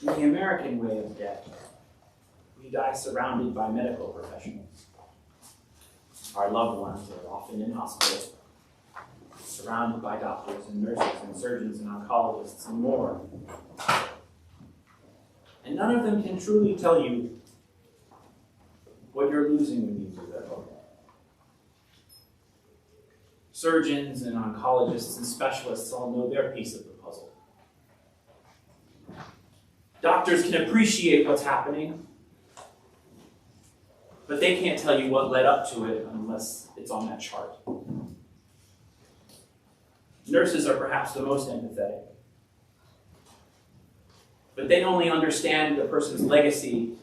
In the American way of death, we die surrounded by medical professionals. Our loved ones are often in hospitals, surrounded by doctors and nurses and surgeons and oncologists and more. And none of them can truly tell you what you're losing when you do that. Surgeons and oncologists and specialists all know their piece of the puzzle. Doctors can appreciate what's happening, but they can't tell you what led up to it unless it's on that chart. Nurses are perhaps the most empathetic, but they only understand the person's legacy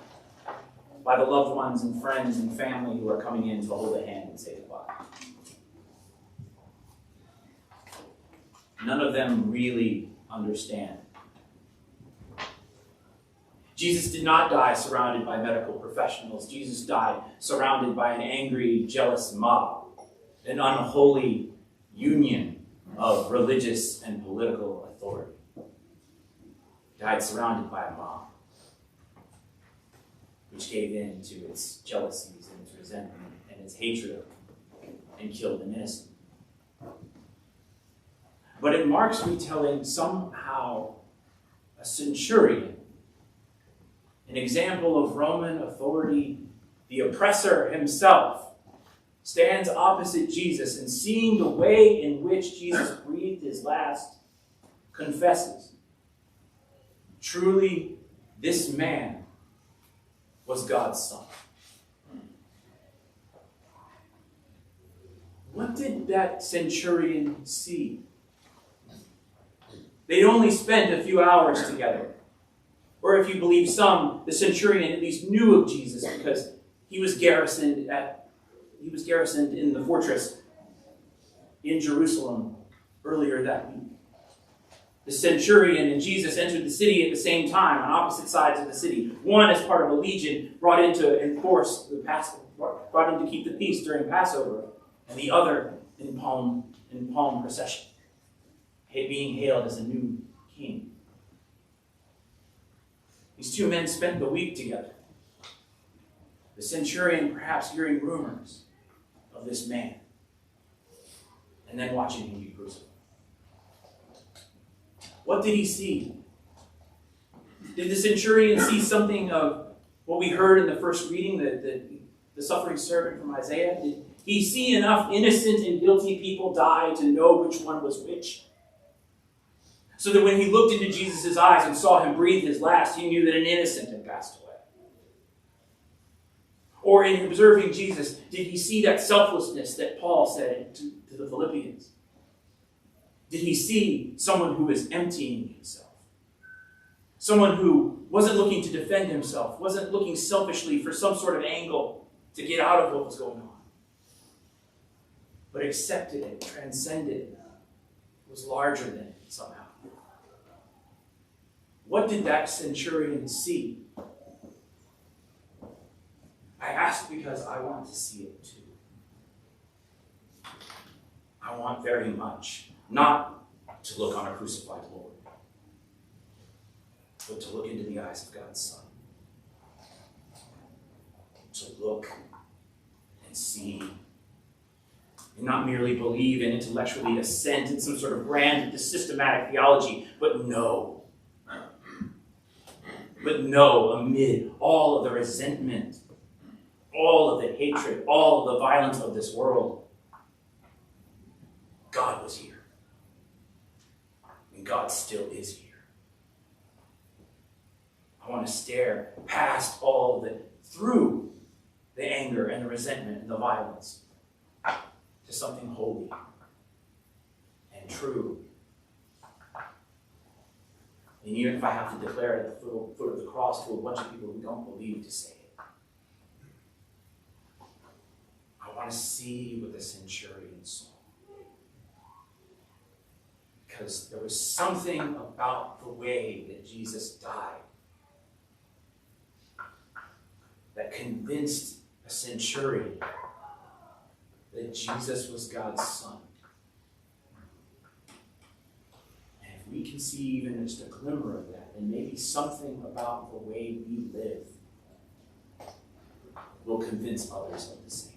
by the loved ones and friends and family who are coming in to hold a hand and say goodbye. None of them really understand. Jesus did not die surrounded by medical professionals. Jesus died surrounded by an angry, jealous mob, an unholy union of religious and political authority. He died surrounded by a mob, which gave in to its jealousies and its resentment and its hatred and killed an innocent. But in Mark's retelling, somehow a centurion, an example of Roman authority, the oppressor himself, stands opposite Jesus and, seeing the way in which Jesus breathed his last, confesses, truly, this man was God's son. What did that centurion see? They'd only spent a few hours together. Or if you believe some, the centurion at least knew of Jesus because he was garrisoned in the fortress in Jerusalem earlier that week. The centurion and Jesus entered the city at the same time on opposite sides of the city. One as part of a legion brought in to enforce the Passover, brought in to keep the peace during Passover, and the other in palm procession, being hailed as a new king. These two men spent the week together. The centurion perhaps hearing rumors of this man, and then watching him be crucified. What did he see? Did the centurion see something of what we heard in the first reading, the suffering servant from Isaiah? Did he see enough innocent and guilty people die to know which one was which? So that when he looked into Jesus' eyes and saw him breathe his last, he knew that an innocent had passed away. Or in observing Jesus, did he see that selflessness that Paul said to the Philippians? Did he see someone who was emptying himself? Someone who wasn't looking to defend himself, wasn't looking selfishly for some sort of angle to get out of what was going on, but accepted it, transcended it, was larger than it somehow. What did that centurion see? I ask because I want to see it too. I want very much not to look on a crucified Lord, but to look into the eyes of God's Son. To look and see, and not merely believe and intellectually assent in some sort of grand systematic theology, but know. But know, amid all of the resentment, all of the hatred, all of the violence of this world, God was here. And God still is here. I want to stare past all of it, through the anger and the resentment and the violence, to something holy and true. And even if I have to declare it at the foot of the cross to a bunch of people who don't believe, to say it. I want to see what the centurion saw. Because there was something about the way that Jesus died that convinced a centurion that Jesus was God's Son. And if we can see even just a glimmer of that, and maybe something about the way we live will convince others of the same.